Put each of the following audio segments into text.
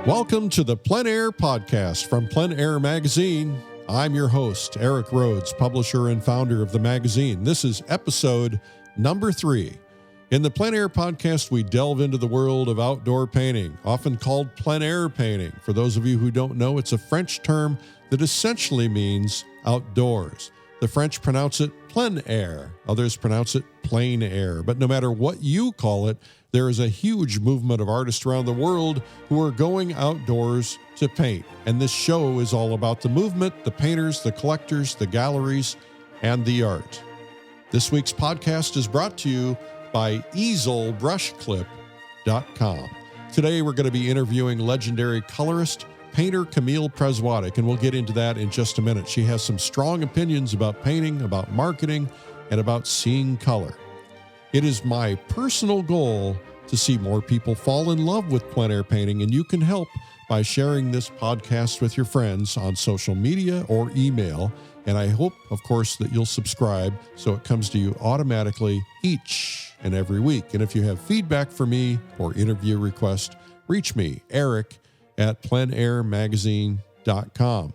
Welcome to the Plein Air Podcast from Plein Air Magazine. I'm your host, Eric Rhodes, publisher and founder of the magazine. This is episode number 3. In the Plein Air Podcast, we delve into the world of outdoor painting, often called plein air painting. For those of you who don't know, it's a French term that essentially means outdoors. The French pronounce it plein air. Others pronounce it plein air. But no matter what you call it, there is a huge movement of artists around the world who are going outdoors to paint. And this show is all about the movement, the painters, the collectors, the galleries, and the art. This week's podcast is brought to you by EaselBrushClip.com. Today, we're going to be interviewing legendary colorist, painter Camille Przewodyk, and we'll get into that in just a minute. She has some strong opinions about painting, about marketing, and about seeing color. It is my personal goal to see more people fall in love with plein air painting, and you can help by sharing this podcast with your friends on social media or email. And I hope, of course, that you'll subscribe so it comes to you automatically each and every week. And if you have feedback for me or interview requests, reach me, Eric, at pleinairmagazine.com.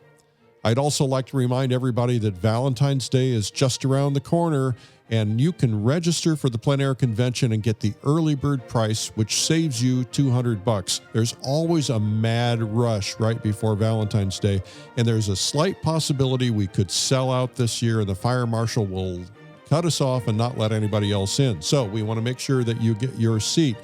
I'd also like to remind everybody that Valentine's Day is just around the corner, and you can register for the Plein Air Convention and get the early bird price, which saves you $200. There's always a mad rush right before Valentine's Day, and there's a slight possibility we could sell out this year, and the fire marshal will cut us off and not let anybody else in. So we want to make sure that you get your seat.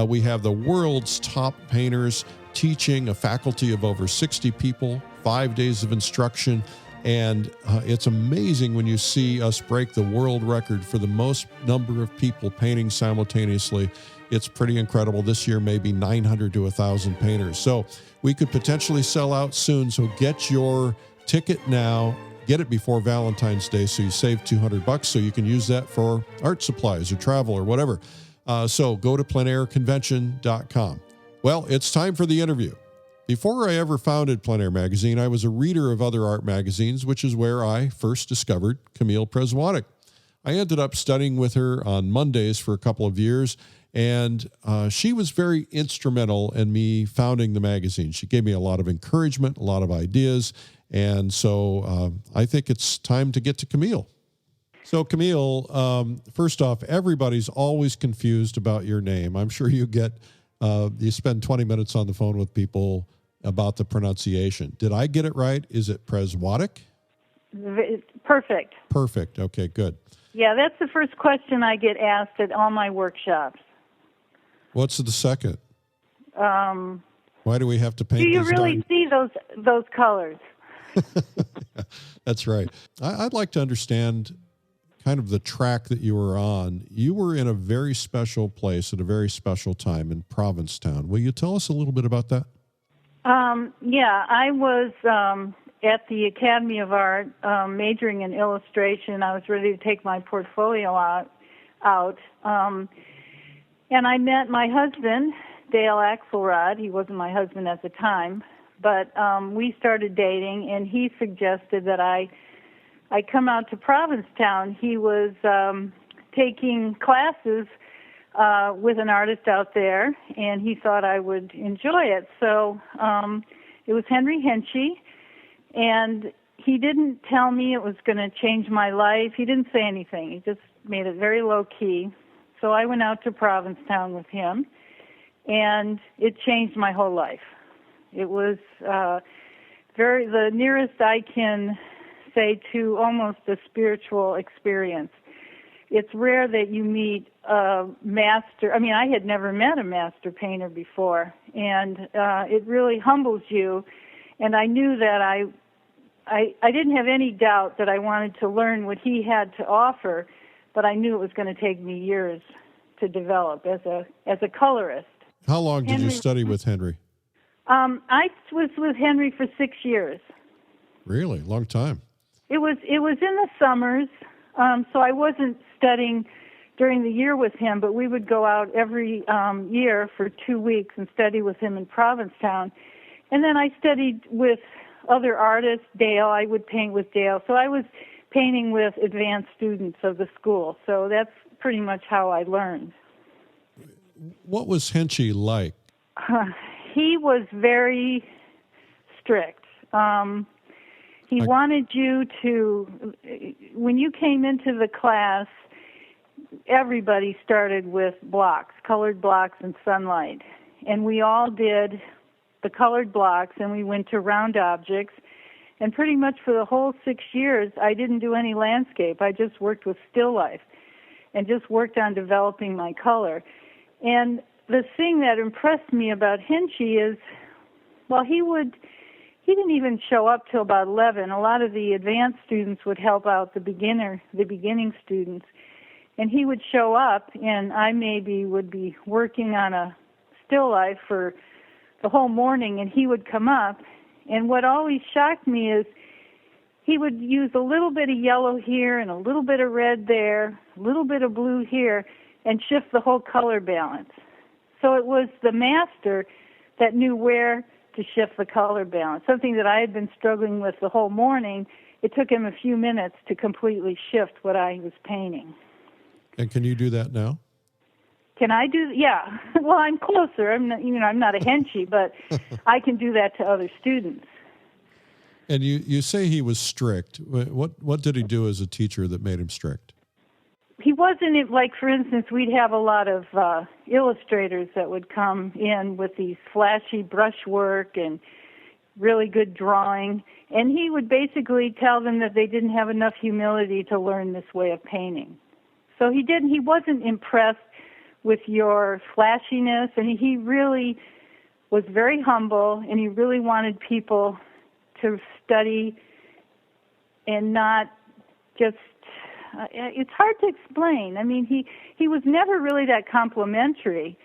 We have the world's top painters teaching, a faculty of over 60 people, 5 days of instruction. And it's amazing when you see us break the world record for the most number of people painting simultaneously. It's pretty incredible. This year, maybe 900 to 1,000 painters. So we could potentially sell out soon. So get your ticket now. Get it before Valentine's Day so you save $200 so you can use that for art supplies or travel or whatever. So go to pleinairconvention.com. Well, it's time for the interview. Before I ever founded Plein Air Magazine, I was a reader of other art magazines, which is where I first discovered Camille Przewodyk. I ended up studying with her on Mondays for a couple of years, and she was very instrumental in me founding the magazine. She gave me a lot of encouragement, a lot of ideas, and so I think it's time to get to Camille. So Camille, first off, everybody's always confused about your name. I'm sure you spend 20 minutes on the phone with people about the pronunciation. Did I get it right? Is it Przewodyk? Perfect. Perfect. Okay, good. Yeah, that's the first question I get asked at all my workshops. What's the second? Why do we have to paint? Do you really see those colors? That's right. I'd like to understand kind of the track that you were on. You were in a very special place at a very special time in Provincetown. Will you tell us a little bit about that? Yeah, I was at the Academy of Art majoring in illustration. I was ready to take my portfolio out. And I met my husband, Dale Axelrod. He wasn't my husband at the time, but we started dating, and he suggested that I come out to Provincetown. He was taking classes with an artist out there, and he thought I would enjoy it. So it was Henry Henchy, and he didn't tell me it was going to change my life. He didn't say anything. He just made it very low-key. So I went out to Provincetown with him, and it changed my whole life. It was the nearest I can say to almost a spiritual experience. It's rare that you meet a master. I mean, I had never met a master painter before, and it really humbles you. And I knew that I didn't have any doubt that I wanted to learn what he had to offer, but I knew it was going to take me years to develop as a colorist. How long did you study with Henry? I was with Henry for 6 years. Really? Long time. It was in the summers, so I wasn't studying during the year with him, but we would go out every year for 2 weeks and study with him in Provincetown. And then I studied with other artists, Dale. I would paint with Dale. So I was painting with advanced students of the school. So that's pretty much how I learned. What was Henchy like? he was very strict. He wanted you to, when you came into the class, everybody started with blocks, colored blocks and sunlight. And we all did the colored blocks, and we went to round objects. And pretty much for the whole 6 years, I didn't do any landscape. I just worked with still life and just worked on developing my color. And the thing that impressed me about Henchy is, well, he didn't even show up till about 11. A lot of the advanced students would help out the beginning students. And he would show up, and I maybe would be working on a still life for the whole morning, and he would come up. And what always shocked me is he would use a little bit of yellow here and a little bit of red there, a little bit of blue here, and shift the whole color balance. So it was the master that knew where to shift the color balance, something that I had been struggling with the whole morning. It took him a few minutes to completely shift what I was painting. And can you do that now? Can I do? Yeah. Well, I'm closer. I'm not a Henchy, but I can do that to other students. And you say he was strict. What did he do as a teacher that made him strict? He wasn't like, for instance, we'd have a lot of illustrators that would come in with these flashy brushwork and really good drawing, and he would basically tell them that they didn't have enough humility to learn this way of painting. So he wasn't impressed with your flashiness, and he really was very humble, and he really wanted people to study and not just, it's hard to explain. I mean, he was never really that complimentary.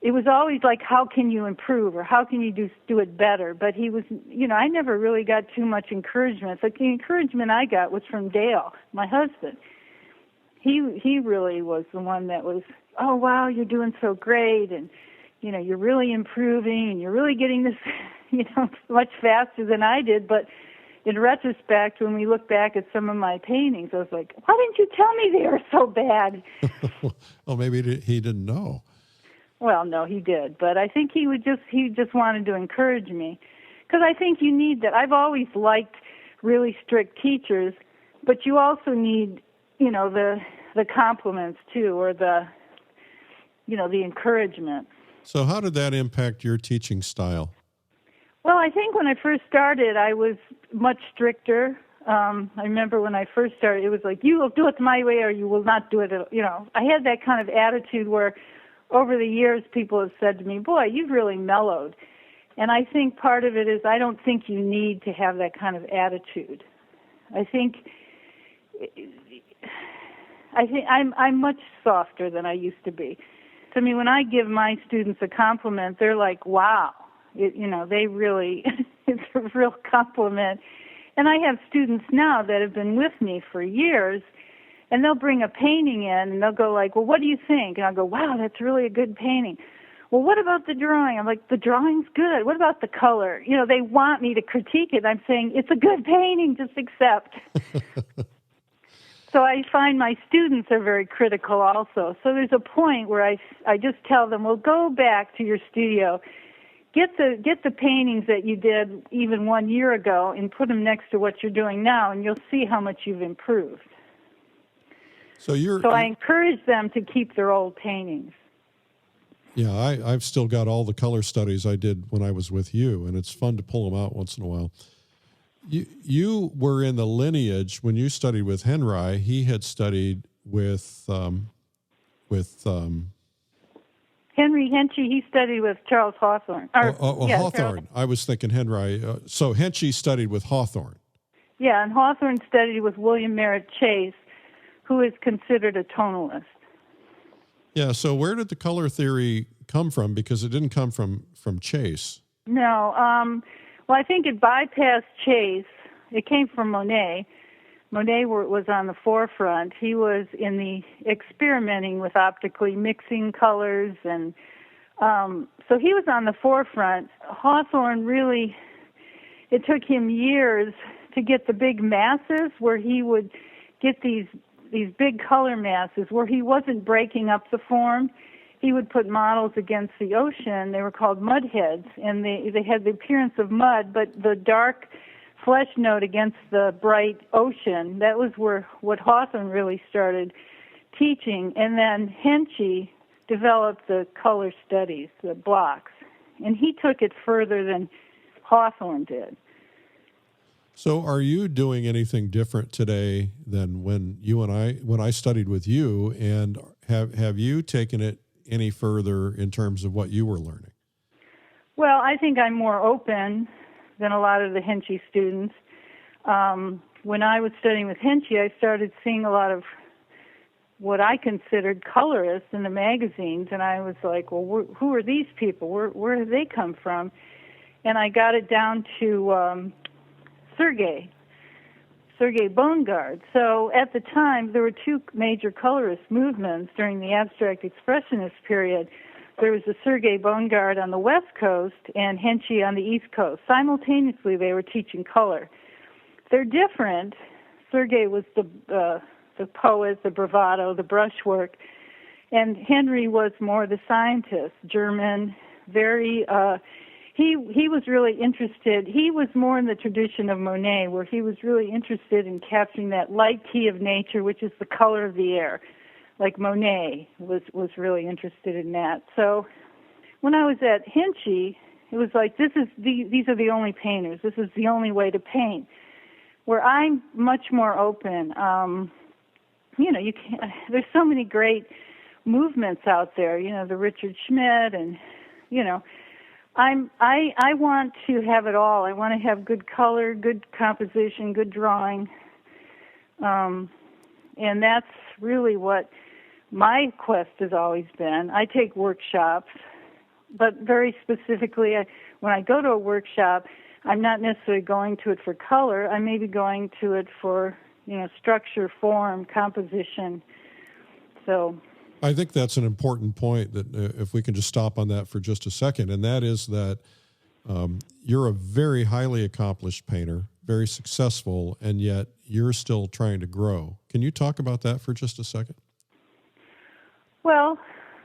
It was always like, how can you improve, or how can you do it better? But he was, I never really got too much encouragement. Like, the encouragement I got was from Dale, my husband. He really was the one that was, oh, wow, you're doing so great, and, you're really improving, and you're really getting this, much faster than I did. But in retrospect, when we look back at some of my paintings, I was like, why didn't you tell me they were so bad? Well, maybe he didn't know. Well, no, he did. But I think he just wanted to encourage me, because I think you need that. I've always liked really strict teachers, but you also need, the compliments too, or the encouragement. So how did that impact your teaching style? Well, I think when I first started, I was much stricter. I remember when I first started, it was like, you will do it my way or you will not do it. I had that kind of attitude where over the years people have said to me, boy, you've really mellowed. And I think part of it is I don't think you need to have that kind of attitude. I think I'm much softer than I used to be. So, when I give my students a compliment, they're like, wow. They really, it's a real compliment. And I have students now that have been with me for years, and they'll bring a painting in, and they'll go like, well, what do you think? And I'll go, wow, that's really a good painting. Well, what about the drawing? I'm like, the drawing's good. What about the color? They want me to critique it. I'm saying, it's a good painting, just accept. So I find my students are very critical also. So there's a point where I just tell them, well, go back to your studio, get the paintings that you did even 1 year ago and put them next to what you're doing now, and you'll see how much you've improved. So I encourage them to keep their old paintings. Yeah, I've still got all the color studies I did when I was with you, and it's fun to pull them out once in a while. You were in the lineage when you studied with Henry. He had studied with Henry Henchy. He studied with Charles Hawthorne. Hawthorne. Charles. I was thinking Henry. So Henchy studied with Hawthorne. Yeah, and Hawthorne studied with William Merritt Chase, who is considered a tonalist. Yeah. So where did the color theory come from? Because it didn't come from Chase. No. Well, I think it bypassed Chase. It came from Monet. Monet was on the forefront. He was in the experimenting with optically mixing colors, and so he was on the forefront. Hawthorne really, it took him years to get the big masses where he would get these big color masses where he wasn't breaking up the form. he would put models against the ocean. They were called mud heads, and they had the appearance of mud, but the dark flesh note against the bright ocean. That was what Hawthorne really started teaching. And then Henchy developed the color studies, the blocks, and he took it further than Hawthorne did. So are you doing anything different today than when I studied with you, and have you taken it any further in terms of what you were learning? Well, I think I'm more open than a lot of the Henchy students. When I was studying with Henchy, I started seeing a lot of what I considered colorists in the magazines, and I was like, well, who are these people? Where have they come from? And I got it down to Sergei Bongard. So at the time, there were two major colorist movements during the abstract expressionist period. There was the Sergei Bongard on the West Coast and Henchy on the East Coast. Simultaneously, they were teaching color. They're different. Sergei was the poet, the bravado, the brushwork, and Henry was more the scientist, German, very. He was really interested. He was more in the tradition of Monet, where he was really interested in capturing that light key of nature, which is the color of the air. Like Monet was really interested in that. So when I was at Henchy, it was like these are the only painters. This is the only way to paint. Where I'm much more open. You can't. There's so many great movements out there. The Richard Schmid, and I want to have it all. I want to have good color, good composition, good drawing, and that's really what my quest has always been. I take workshops, but very specifically, when I go to a workshop, I'm not necessarily going to it for color. I may be going to it for structure, form, composition. So I think that's an important point, that if we can just stop on that for just a second, and that is that you're a very highly accomplished painter, very successful, and yet you're still trying to grow. Can you talk about that for just a second? Well,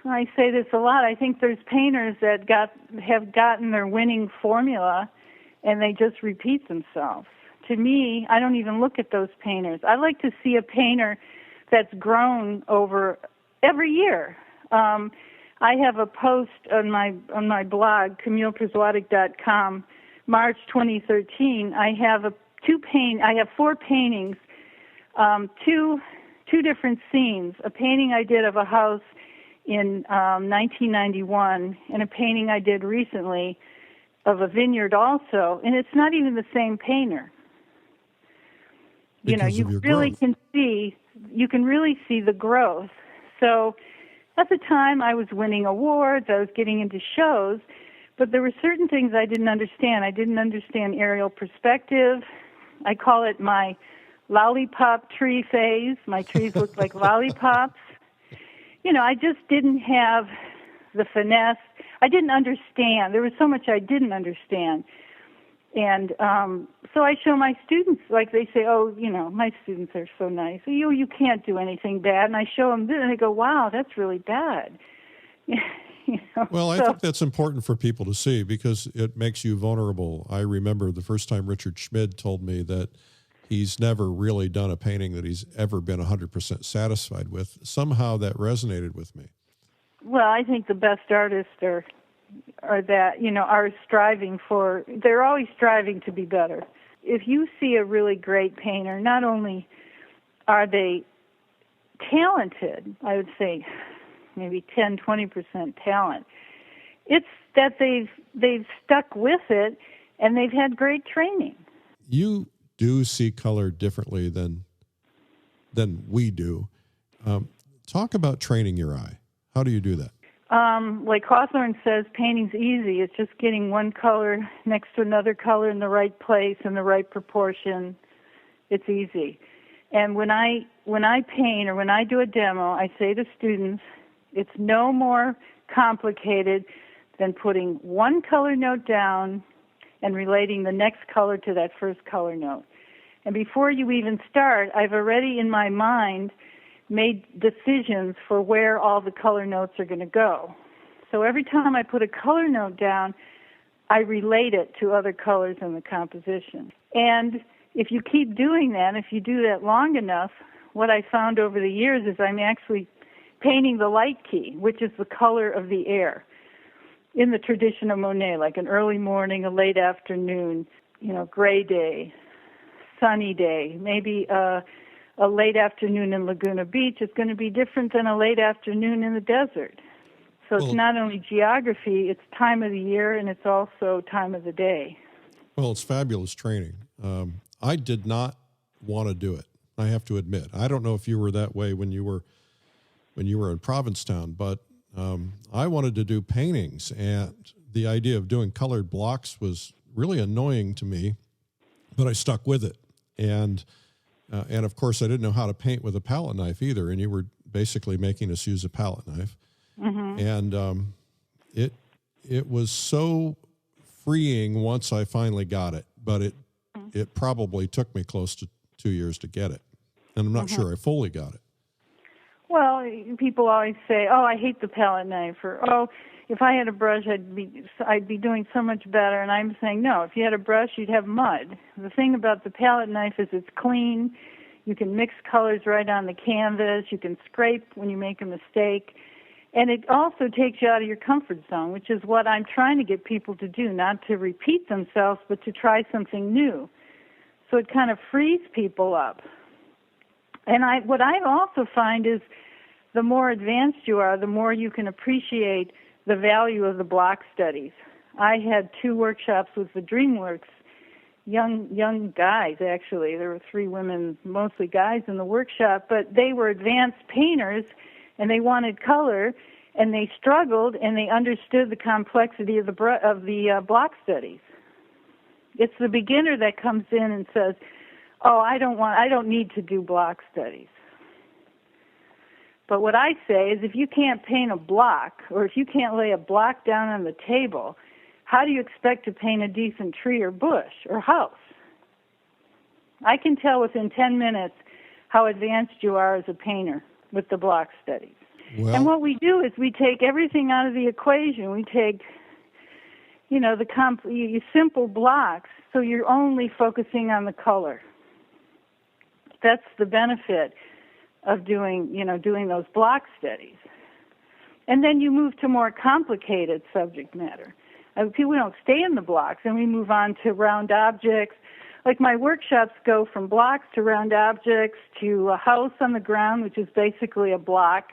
I say this a lot. I think there's painters that have gotten their winning formula, and they just repeat themselves. To me, I don't even look at those painters. I like to see a painter that's grown over every year. I have a post on my blog, CamillePrzwadek.com, March 2013. I have 4 paintings, two different scenes. A painting I did of a house in 1991, and a painting I did recently of a vineyard also. And it's not even the same painter. You can really see the growth. So at the time, I was winning awards, I was getting into shows, but there were certain things I didn't understand. I didn't understand aerial perspective. I call it my lollipop tree phase. My trees looked like lollipops. I just didn't have the finesse. I didn't understand. There was so much I didn't understand. And so I show my students, like they say, my students are so nice. You can't do anything bad. And I show them this, and they go, wow, that's really bad. Well, I think that's important for people to see, because it makes you vulnerable. I remember the first time Richard Schmid told me that he's never really done a painting that he's ever been 100% satisfied with. Somehow that resonated with me. Well, I think the best artists are striving they're always striving to be better. If you see a really great painter, not only are they talented, I would say maybe 10, 20% talent, it's that they've stuck with it and they've had great training. You do see color differently than we do. Talk about training your eye. How do you do that? Like Hawthorne says, painting's easy. It's just getting one color next to another color in the right place in the right proportion. It's easy. And when I paint or when I do a demo, I say to students, it's no more complicated than putting one color note down and relating the next color to that first color note. And before you even start, I've already in my mind made decisions for where all the color notes are going to go. So every time I put a color note down, I relate it to other colors in the composition. And if you keep doing that, if you do that long enough, what I found over the years is I'm actually painting the light key, which is the color of the air, in the tradition of Monet, like an early morning, a late afternoon, gray day, sunny day. Maybe a late afternoon in Laguna Beach is going to be different than a late afternoon in the desert. So it's not only geography, it's time of the year, and it's also time of the day. Well, it's fabulous training. I did not want to do it, I have to admit. I don't know if you were that way when you were in Provincetown, but I wanted to do paintings, and the idea of doing colored blocks was really annoying to me, but I stuck with it. And of course, I didn't know how to paint with a palette knife either, and you were basically making us use a palette knife. Mm-hmm. And it was so freeing once I finally got it, but it probably took me close to 2 years to get it, and I'm not sure I fully got it. Well, people always say, "Oh, I hate the palette knife," or "Oh, if I had a brush, I'd be doing so much better." And I'm saying, no, if you had a brush, you'd have mud. The thing about the palette knife is it's clean. You can mix colors right on the canvas. You can scrape when you make a mistake. And it also takes you out of your comfort zone, which is what I'm trying to get people to do, not to repeat themselves, but to try something new. So it kind of frees people up. And what I also find is the more advanced you are, the more you can appreciate the value of the block studies. I had 2 workshops with the DreamWorks, young guys, actually. There were 3 women, mostly guys in the workshop, but they were advanced painters, and they wanted color, and they struggled, and they understood the complexity of the block studies. It's the beginner that comes in and says, "Oh, I don't need to do block studies." But what I say is, if you can't paint a block, or if you can't lay a block down on the table, how do you expect to paint a decent tree or bush or house? I can tell within 10 minutes how advanced you are as a painter with the block studies. Well, and what we do is we take everything out of the equation. We take, the simple blocks, so you're only focusing on the color. That's the benefit of doing those block studies. And then you move to more complicated subject matter. People don't stay in the blocks, and we move on to round objects. Like my workshops go from blocks to round objects to a house on the ground, which is basically a block,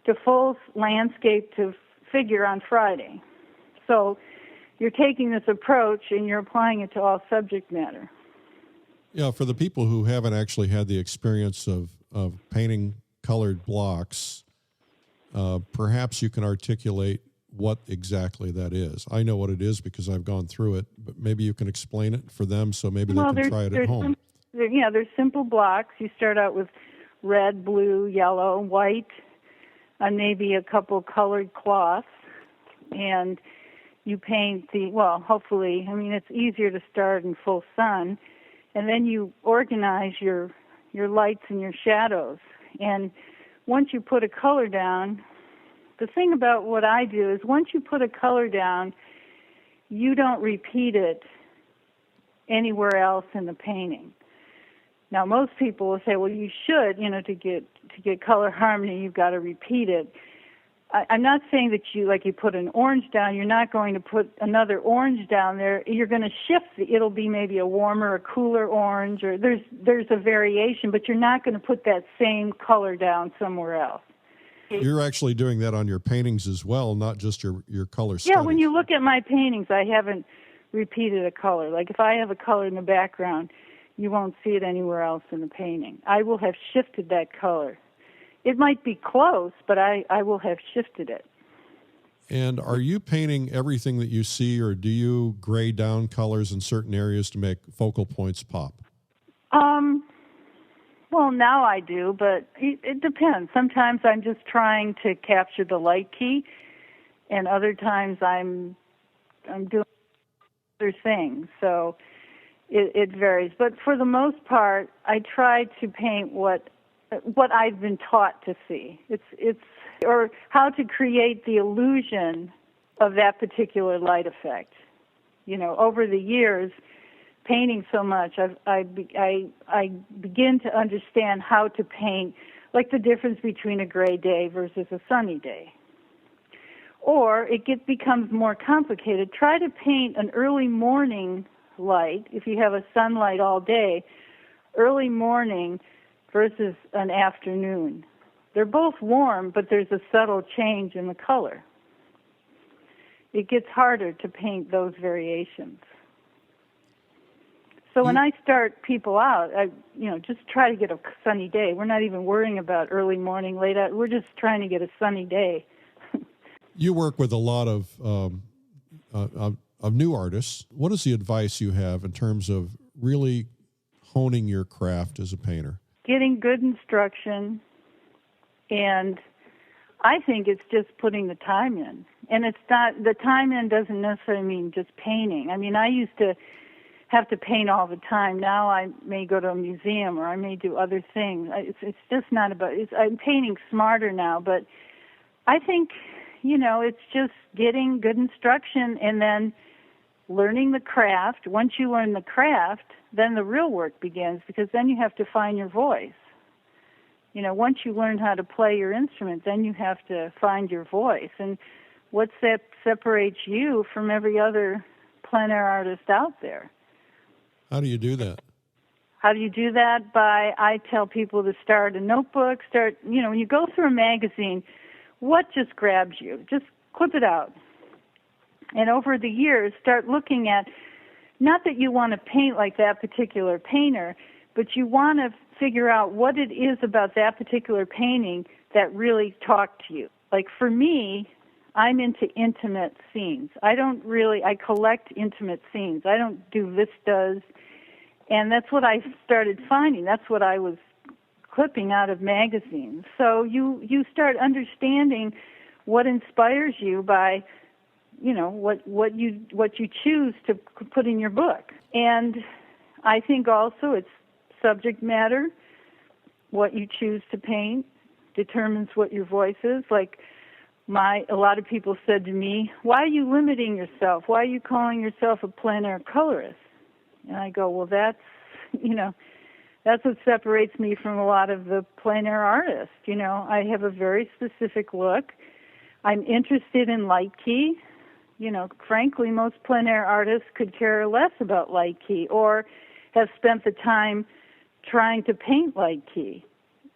to full landscape to figure on Friday. So you're taking this approach and you're applying it to all subject matter. Yeah, for the people who haven't actually had the experience of painting colored blocks, perhaps you can articulate what exactly that is. I know what it is because I've gone through it, but maybe you can explain it for them so maybe they can try it at home. There's simple blocks. You start out with red, blue, yellow, white, and maybe a couple colored cloths, and you paint hopefully, it's easier to start in full sun, and then you organize your lights and your shadows. And once you put a color down, the thing about what I do is once you put a color down, you don't repeat it anywhere else in the painting. Now, most people will say, well, you should, to get color harmony, you've got to repeat it. I'm not saying that you put an orange down, you're not going to put another orange down there. You're going to shift it'll be maybe a warmer or cooler orange, or there's a variation, but you're not going to put that same color down somewhere else. You're actually doing that on your paintings as well, not just your color studies. Yeah, when you look at my paintings, I haven't repeated a color. Like if I have a color in the background, you won't see it anywhere else in the painting. I will have shifted that color. It might be close, but I will have shifted it. And are you painting everything that you see, or do you gray down colors in certain areas to make focal points pop? Well, now I do, but it depends. Sometimes I'm just trying to capture the light key, and other times I'm doing other things. So it varies. But for the most part, I try to paint what what I've been taught to see. It's or how to create the illusion of that particular light effect. Over the years, painting so much, I begin to understand how to paint, like the difference between a gray day versus a sunny day. Or it becomes more complicated. Try to paint an early morning light, if you have a sunlight all day, early morning versus an afternoon. They're both warm, but there's a subtle change in the color. It gets harder to paint those variations. So when I start people out, just try to get a sunny day. We're not even worrying about early morning, late out. We're just trying to get a sunny day. You work with a lot of new artists. What is the advice you have in terms of really honing your craft as a painter? Getting good instruction, and I think it's just putting the time in. And it's not, the time in doesn't necessarily mean just painting. I mean, I used to have to paint all the time. Now I may go to a museum or I may do other things. It's just not about, I'm painting smarter now, but I think, it's just getting good instruction and then learning the craft. Once you learn the craft, then the real work begins, because then you have to find your voice. Once you learn how to play your instrument, then you have to find your voice. And what separates you from every other plein air artist out there? How do you do that? How do you do that? I tell people to start a notebook, when you go through a magazine, what just grabs you? Just clip it out. And over the years, start looking at, not that you want to paint like that particular painter, but you want to figure out what it is about that particular painting that really talked to you. Like for me, I'm into intimate scenes. I collect intimate scenes. I don't do vistas. And that's what I started finding. That's what I was clipping out of magazines. So you start understanding what inspires you by, what you choose to put in your book. And I think also it's subject matter. What you choose to paint determines what your voice is. Like a lot of people said to me, "Why are you limiting yourself? Why are you calling yourself a plein air colorist?" And I go, well, that's what separates me from a lot of the plein air artists. I have a very specific look. I'm interested in light key. Frankly, most plein air artists could care less about light key or have spent the time trying to paint light key.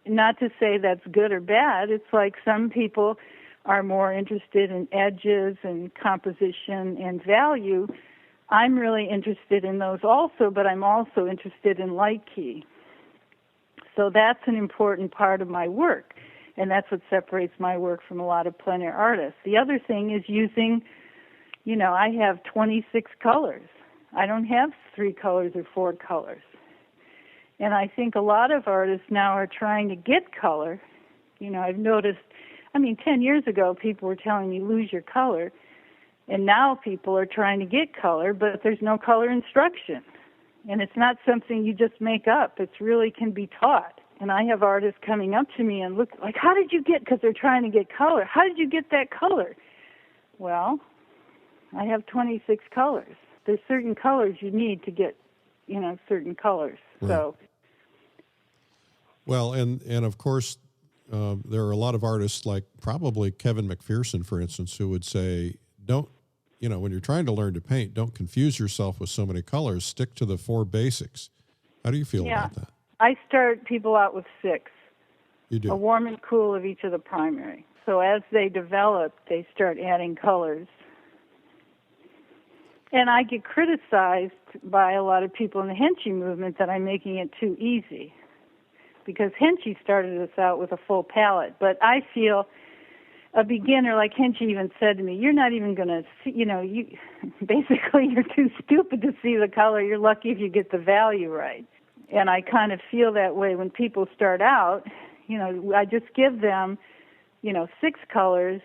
Not to say that's good or bad. It's like some people are more interested in edges and composition and value. I'm really interested in those also, but I'm also interested in light key. So that's an important part of my work, and that's what separates my work from a lot of plein air artists. The other thing is using, I have 26 colors. I don't have 3 colors or 4 colors. And I think a lot of artists now are trying to get color. I've noticed, 10 years ago, people were telling me, lose your color. And now people are trying to get color, but there's no color instruction. And it's not something you just make up. It really can be taught. And I have artists coming up to me and look like, how did you get, because they're trying to get color, how did you get that color? Well, I have 26 colors. There's certain colors you need to get, certain colors. Right. So. Well, and of course, there are a lot of artists like probably Kevin McPherson, for instance, who would say, when you're trying to learn to paint, don't confuse yourself with so many colors. Stick to the 4 basics. How do you feel about that? I start people out with 6. You do? A warm and cool of each of the primary. So as they develop, they start adding colors. And I get criticized by a lot of people in the Henchy movement that I'm making it too easy, because Henchy started us out with a full palette. But I feel a beginner, like Henchy even said to me, you're not even going to see, basically you're too stupid to see the color. You're lucky if you get the value right. And I kind of feel that way when people start out. I just give them, 6 colors,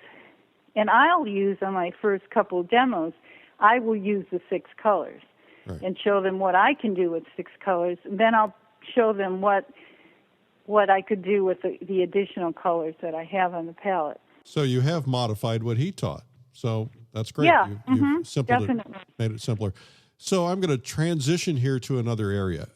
and I'll use on my first couple of demos, I will use the 6 colors. Right. And show them what I can do with 6 colors. And then I'll show them what what I could do with the additional colors that I have on the palette. So you have modified what he taught. So that's great. Yeah, You've definitely. made it simpler. So I'm going to transition here to another area.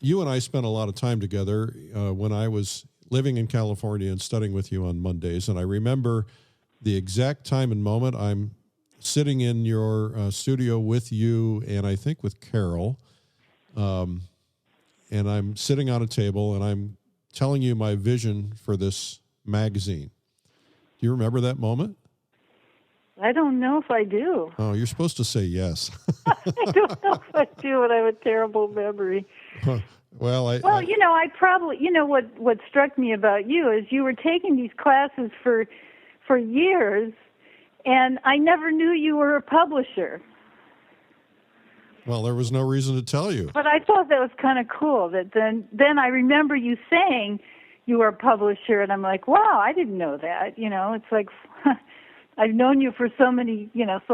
You and I spent a lot of time together when I was living in California and studying with you on Mondays. And I remember the exact time and moment. I'm sitting in your studio with you and I think with Carol. And I'm sitting on a table and I'm telling you my vision for this magazine. Do you remember that moment? I don't know if I do. Oh, you're supposed to say yes. I don't know if I do, but I have a terrible memory. Well, I probably, what struck me about you is you were taking these classes for years, and I never knew you were a publisher. Well, there was no reason to tell you. But I thought that was kind of cool. That then I remember you saying you were a publisher, and I'm like, wow, I didn't know that. It's like I've known you for so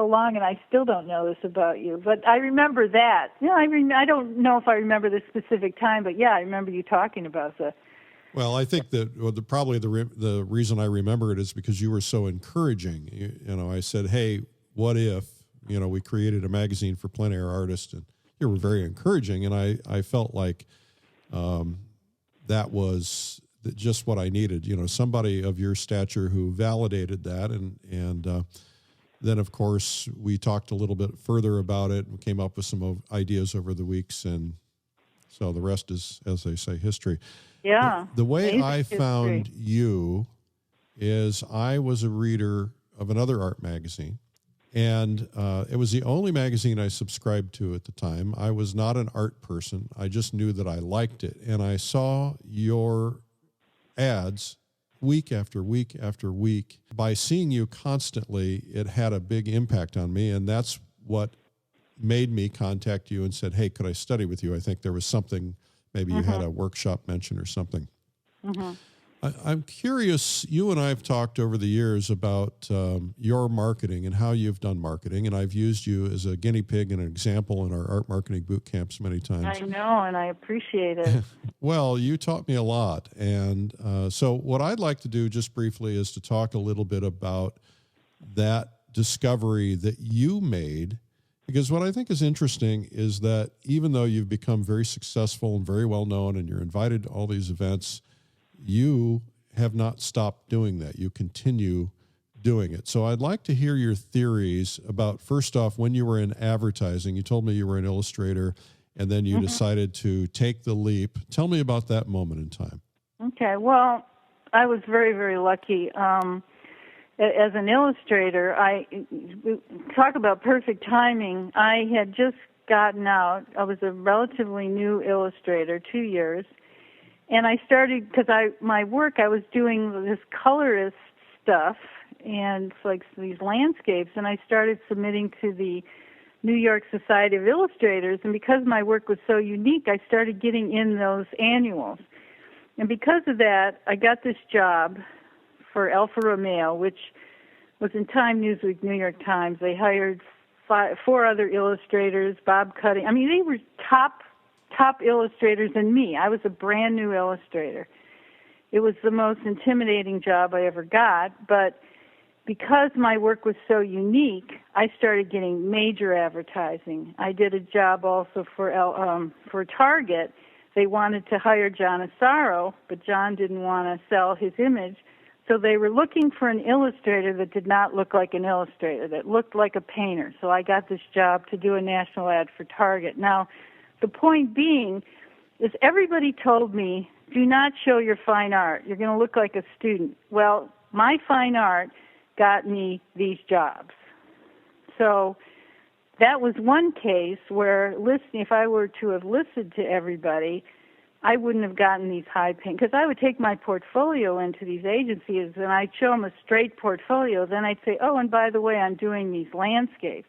long, and I still don't know this about you. But I remember that. I don't know if I remember the specific time, but yeah, I remember you talking about the. Well, I think that probably the reason I remember it is because you were so encouraging. I said, hey, what if, we created a magazine for plein air artists, and you were very encouraging. And I felt like that was just what I needed, somebody of your stature who validated that. And then, of course, we talked a little bit further about it and came up with some ideas over the weeks. And so the rest is, as they say, history. Yeah. The way I found you is I was a reader of another art magazine. And it was the only magazine I subscribed to at the time. I was not an art person. I just knew that I liked it. And I saw your ads week after week after week. By seeing you constantly, it had a big impact on me. And that's what made me contact you and said, hey, could I study with you? I think there was something, maybe you had a workshop mention or something. Mm-hmm. I'm curious, you and I have talked over the years about your marketing and how you've done marketing, and I've used you as a guinea pig and an example in our art marketing boot camps many times. I know, and I appreciate it. Well, you taught me a lot, and so what I'd like to do just briefly is to talk a little bit about that discovery that you made, because what I think is interesting is that even though you've become very successful and very well known and you're invited to all these events, you have not stopped doing that. You continue doing it. So I'd like to hear your theories about, first off, when you were in advertising. You told me you were an illustrator, and then you decided to take the leap. Tell me about that moment in time. Okay. Well, I was very, very lucky. As an illustrator, talk about perfect timing. I had just gotten out. I was a relatively new illustrator, 2 years. And I started, because my work, I was doing this colorist stuff and it's like these landscapes, and I started submitting to the New York Society of Illustrators, and because my work was so unique, I started getting in those annuals. And because of that, I got this job for Alfa Romeo, which was in Time, Newsweek, New York Times. They hired 4 other illustrators, Bob Cutting. I mean, they were top illustrators than me. I was a brand new illustrator. It was the most intimidating job I ever got, but because my work was so unique, I started getting major advertising. I did a job also for Target. They wanted to hire John Asaro, but John didn't want to sell his image, so they were looking for an illustrator that did not look like an illustrator, that looked like a painter. So I got this job to do a national ad for Target. Now, the point being is everybody told me, do not show your fine art. You're going to look like a student. Well, my fine art got me these jobs. So that was one case where if I were to have listened to everybody, I wouldn't have gotten these high paying, because I would take my portfolio into these agencies and I'd show them a straight portfolio. Then I'd say, oh, and by the way, I'm doing these landscapes.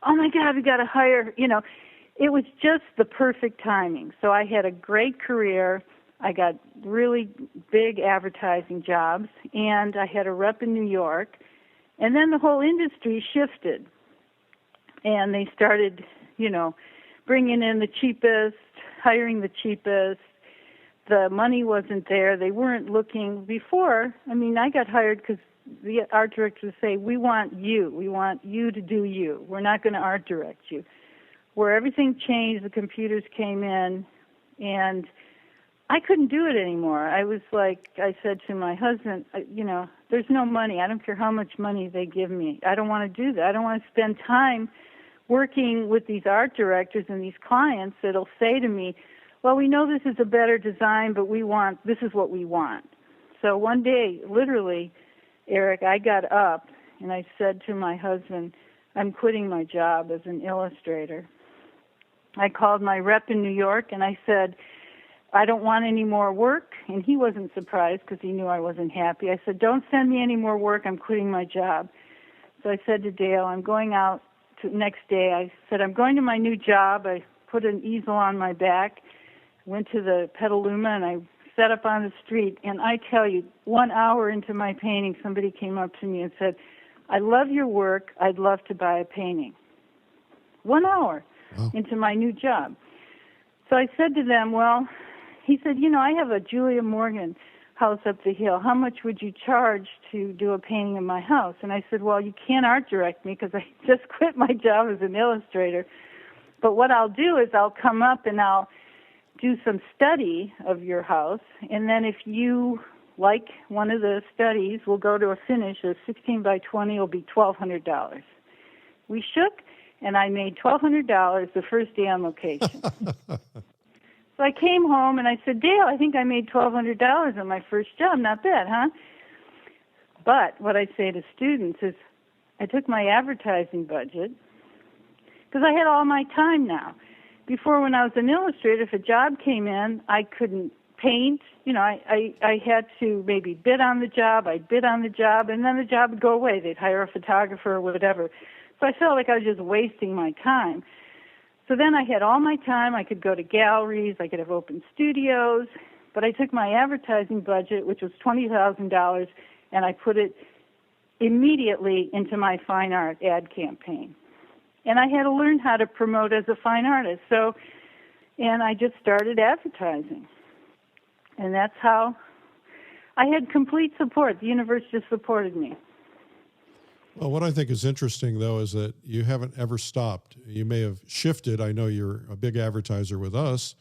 Oh my God, we got to hire, It was just the perfect timing. So I had a great career. I got really big advertising jobs, and I had a rep in New York. And then the whole industry shifted, and they started, bringing in the cheapest, hiring the cheapest. the money wasn't there. They weren't looking before. I mean, I got hired because the art directors say, we want you. We want you to do you. We're not going to art direct you. Where everything changed, the computers came in, and I couldn't do it anymore. I was like, I said to my husband, there's no money. I don't care how much money they give me. I don't want to do that. I don't want to spend time working with these art directors and these clients that'll say to me, well, we know this is a better design, but this is what we want. So one day, literally, Eric, I got up and I said to my husband, I'm quitting my job as an illustrator. I called my rep in New York and I said, I don't want any more work. And he wasn't surprised because he knew I wasn't happy. I said, don't send me any more work. I'm quitting my job. So I said to Dale, I'm going out next day. I said, I'm going to my new job. I put an easel on my back, went to the Petaluma, and I sat up on the street. And I tell you, 1 hour into my painting, somebody came up to me and said, I love your work. I'd love to buy a painting. 1 hour into my new job. So I said to them, well, he said, I have a Julia Morgan house up the hill. How much would you charge to do a painting of my house? And I said, well, you can't art direct me because I just quit my job as an illustrator. But what I'll do is I'll come up and I'll do some study of your house. And then if you like one of the studies, we'll go to a finish of 16 by 20. It'll be $1,200. We shook, and I made $1,200 the first day on location. So I came home and I said, Dale, I think I made $1,200 on my first job. Not bad, huh? But what I say to students is I took my advertising budget because I had all my time now. Before, when I was an illustrator, if a job came in, I couldn't paint. I had to maybe bid on the job. I'd bid on the job, and then the job would go away. They'd hire a photographer or whatever. So I felt like I was just wasting my time. So then I had all my time. I could go to galleries. I could have open studios. But I took my advertising budget, which was $20,000, and I put it immediately into my fine art ad campaign. And I had to learn how to promote as a fine artist. And I just started advertising. And that's how I had complete support. The universe just supported me. Well, what I think is interesting, though, is that you haven't ever stopped. You may have shifted. I know you're a big advertiser with us,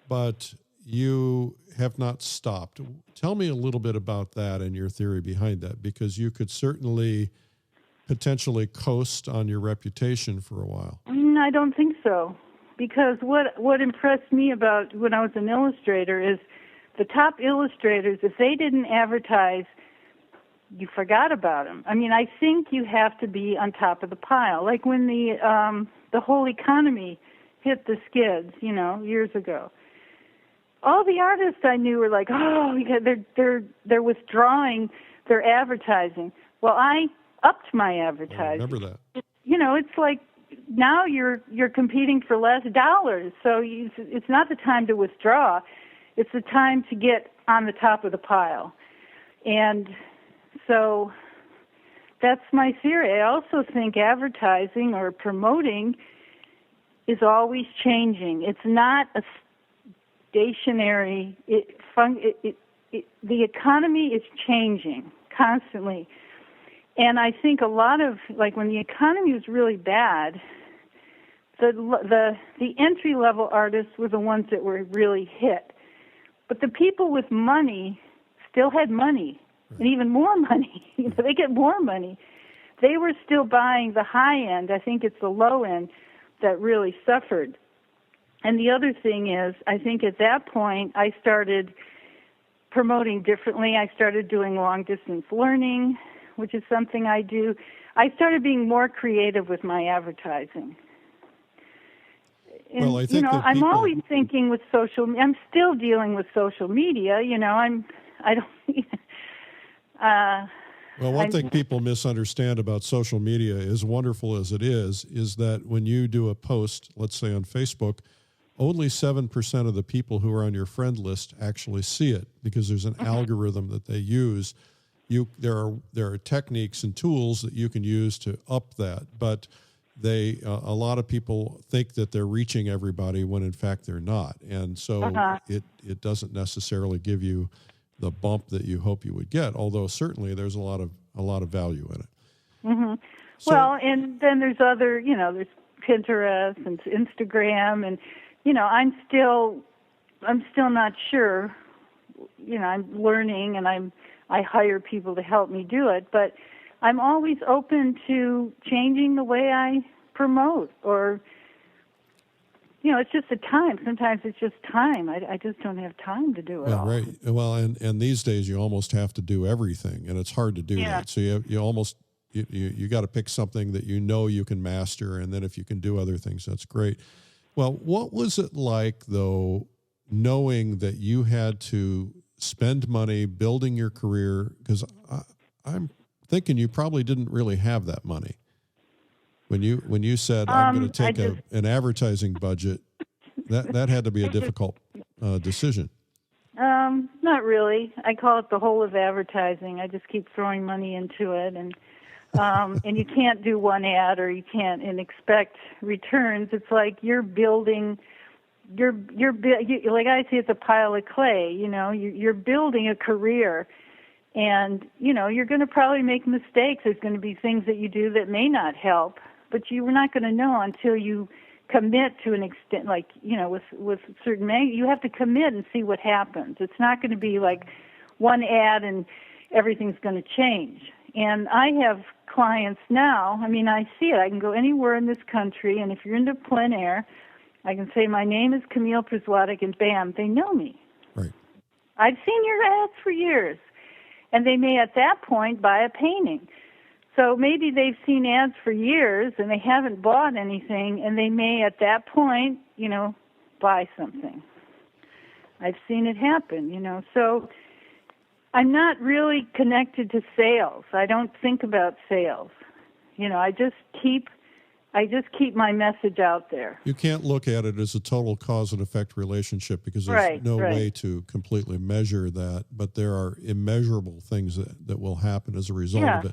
but you have not stopped. Tell me a little bit about that and your theory behind that, because you could certainly potentially coast on your reputation for a while. I don't think so, because what impressed me about when I was an illustrator is the top illustrators, if they didn't advertise, you forgot about them. I mean, I think you have to be on top of the pile. Like when the whole economy hit the skids, years ago. All the artists I knew were like, oh, they're withdrawing their advertising. Well, I upped my advertising. I remember that. It's like now you're competing for less dollars, so it's not the time to withdraw. It's the time to get on the top of the pile. And so that's my theory. I also think advertising or promoting is always changing. It's not a stationary. The economy is changing constantly. And I think a lot of, like when the economy was really bad, the entry-level artists were the ones that were really hit. But the people with money still had money, and even more money. They get more money. They were still buying the high end. I think it's the low end that really suffered. And the other thing is, I think at that point, I started promoting differently. I started doing long-distance learning, which is something I do. I started being more creative with my advertising. And, well, I think I'm always thinking with I'm still dealing with social media. Well, one thing people misunderstand about social media, as wonderful as it is that when you do a post, let's say on Facebook, only 7% of the people who are on your friend list actually see it because there's an algorithm that they use. There are techniques and tools that you can use to up that, but a lot of people think that they're reaching everybody when in fact they're not. And so it doesn't necessarily give you the bump that you hope you would get, although certainly there's a lot of value in it. Mm-hmm. So, well, and then there's other, there's Pinterest and Instagram, and I'm still not sure. I'm learning, and I hire people to help me do it, but I'm always open to changing the way I promote, or it's just the time. Sometimes it's just time. I just don't have time to do it all. Right. Well, and these days you almost have to do everything, and it's hard to do that. So you almost you got to pick something that you can master, and then if you can do other things, that's great. Well, what was it like, though, knowing that you had to spend money building your career? Because I'm thinking you probably didn't really have that money when you said I'm going to take an advertising budget. That had to be a difficult decision. Not really. I call it the whole of advertising. I just keep throwing money into it, and you can't do one ad or you can't and expect returns. It's like you're building. Like I say, it's a pile of clay. You're building a career, and you're going to probably make mistakes. There's going to be things that you do that may not help, but you're not going to know until you commit to an extent. Like with certain you have to commit and see what happens. It's not going to be like one ad and everything's going to change. And I have clients now. I mean, I see it. I can go anywhere in this country, and if you're into plein air, I can say, my name is Camille Przwadek, and bam, they know me. Right. I've seen your ads for years. And they may, at that point, buy a painting. So maybe they've seen ads for years, and they haven't bought anything, and they may, at that point, buy something. I've seen it happen, So I'm not really connected to sales. I don't think about sales. I just keep my message out there. You can't look at it as a total cause and effect relationship because there's no way to completely measure that, but there are immeasurable things that will happen as a result of it.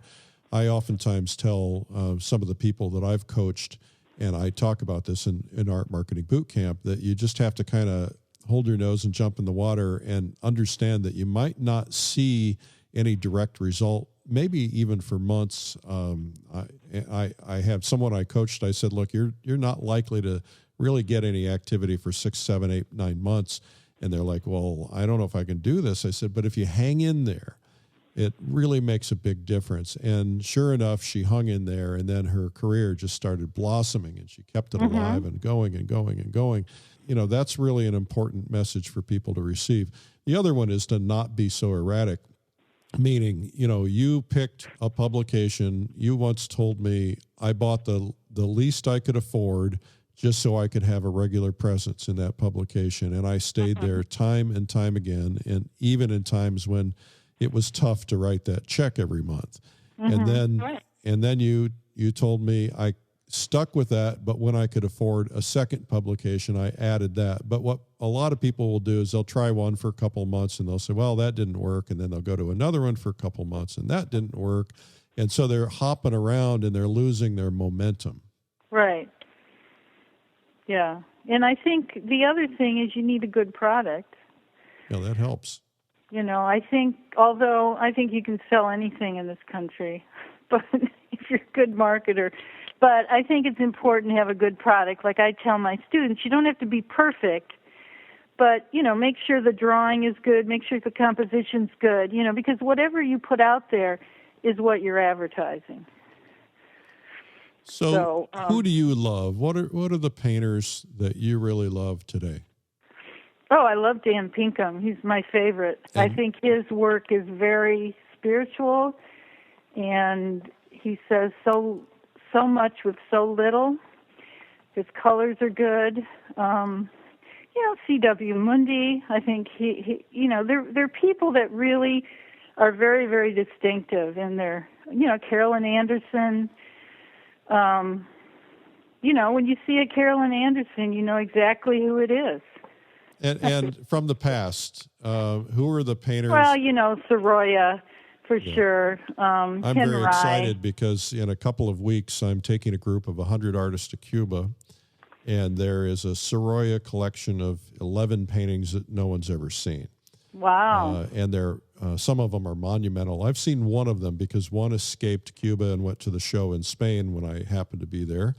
I oftentimes tell some of the people that I've coached, and I talk about this in Art Marketing Boot Camp, that you just have to kind of hold your nose and jump in the water and understand that you might not see any direct result, maybe even for months. I have someone I coached. I said, look, you're not likely to really get any activity for 6, 7, 8, 9 months. And they're like, well, I don't know if I can do this. I said, but if you hang in there, it really makes a big difference. And sure enough, she hung in there, and then her career just started blossoming, and she kept it alive and going and going and going. That's really an important message for people to receive. The other one is to not be so erratic. Meaning, you picked a publication. You once told me, I bought the least I could afford just so I could have a regular presence in that publication. And I stayed there time and time again, and even in times when it was tough to write that check every month. And then you told me I stuck with that, but when I could afford a second publication, I added that. But what a lot of people will do is they'll try one for a couple of months, and they'll say, well, that didn't work. And then they'll go to another one for a couple of months, and that didn't work. And so they're hopping around, and they're losing their momentum. Right. Yeah. And I think the other thing is you need a good product. Yeah, that helps. I think you can sell anything in this country, but if you're a good marketer. But I think it's important to have a good product. Like I tell my students, you don't have to be perfect, but, make sure the drawing is good, make sure the composition's good, because whatever you put out there is what you're advertising. So who do you love? What are the painters that you really love today? Oh, I love Dan Pinkham. He's my favorite. I think his work is very spiritual, and he says so much with so little. His colors are good. C.W. Mundy, I think they're people that really are very, very distinctive in their, Carolyn Anderson. When you see a Carolyn Anderson, you know exactly who it is. And from the past, who are the painters? Well, Sorolla for sure. I'm Ken very Rye. excited because in a couple of weeks, I'm taking a group of 100 artists to Cuba, and there is a Sorolla collection of 11 paintings that no one's ever seen. Wow. And they're some of them are monumental. I've seen one of them because one escaped Cuba and went to the show in Spain when I happened to be there.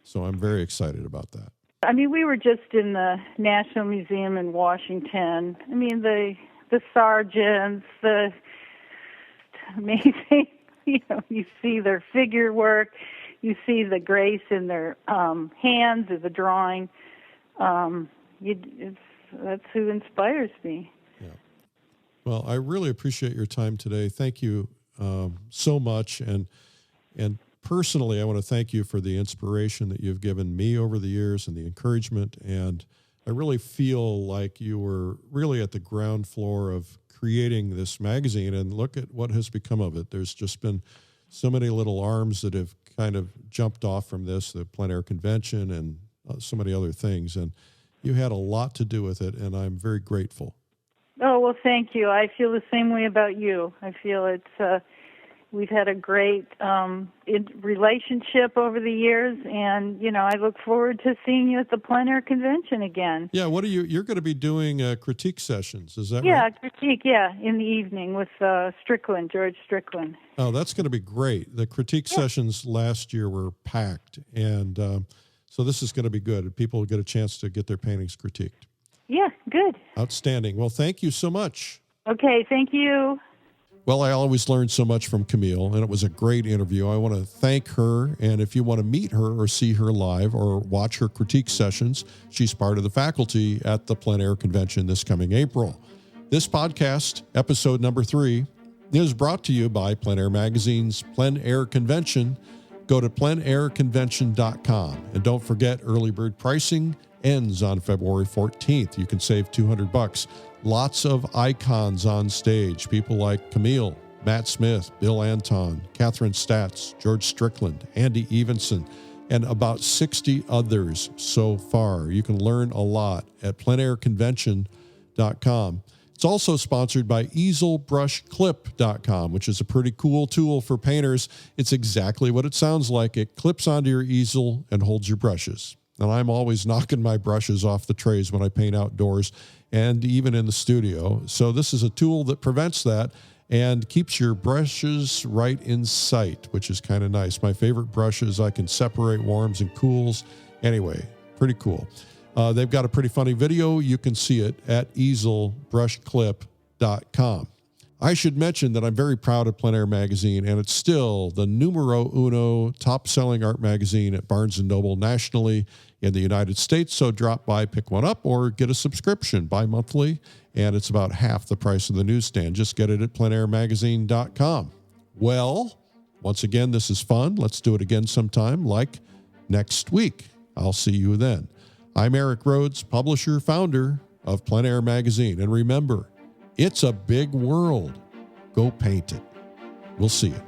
So I'm very excited about that. I mean, we were just in the National Museum in Washington. I mean, the sergeants, the amazing, you see their figure work, you see the grace in their hands of the drawing. That's who inspires me. Yeah. Well, I really appreciate your time today. Thank you so much. And personally, I want to thank you for the inspiration that you've given me over the years and the encouragement. And I really feel like you were really at the ground floor of creating this magazine, and look at what has become of it. There's just been so many little arms that have kind of jumped off from this, the Plein Air Convention and so many other things. And you had a lot to do with it, and I'm very grateful. Oh, well, thank you. I feel the same way about you. I feel we've had a great relationship over the years, and, I look forward to seeing you at the Plein Air Convention again. Yeah, you're going to be doing critique sessions, is that right? Yeah, critique, in the evening with Strickland, George Strickland. Oh, that's going to be great. The critique sessions last year were packed, and so this is going to be good. People will get a chance to get their paintings critiqued. Yeah, good. Outstanding. Well, thank you so much. Okay, thank you. Well, I always learn so much from Camille, and it was a great interview. I want to thank her, and if you want to meet her or see her live or watch her critique sessions, she's part of the faculty at the Plein Air Convention this coming April. This podcast, episode number 3, is brought to you by Plein Air Magazine's Plein Air Convention. Go to pleinairconvention.com, and don't forget early bird pricing ends on February 14th. You can save $200. Lots of icons on stage, people like Camille, Matt Smith, Bill Anton, Catherine Statz, George Strickland, Andy Evenson, and about 60 others so far. You can learn a lot at pleinairconvention.com. It's also sponsored by easelbrushclip.com, which is a pretty cool tool for painters. It's exactly what it sounds like. It clips onto your easel and holds your brushes. And I'm always knocking my brushes off the trays when I paint outdoors and even in the studio. So this is a tool that prevents that and keeps your brushes right in sight, which is kind of nice. My favorite brushes, I can separate warms and cools. Anyway, pretty cool. They've got a pretty funny video. You can see it at easelbrushclip.com. I should mention that I'm very proud of Plein Air Magazine, and it's still the numero uno top-selling art magazine at Barnes & Noble nationally in the United States. So drop by, pick one up, or get a subscription bi-monthly, and it's about half the price of the newsstand. Just get it at pleinairmagazine.com. Well, once again, this is fun. Let's do it again sometime, like next week. I'll see you then. I'm Eric Rhodes, publisher, founder of Plein Air Magazine. And remember, it's a big world. Go paint it. We'll see you.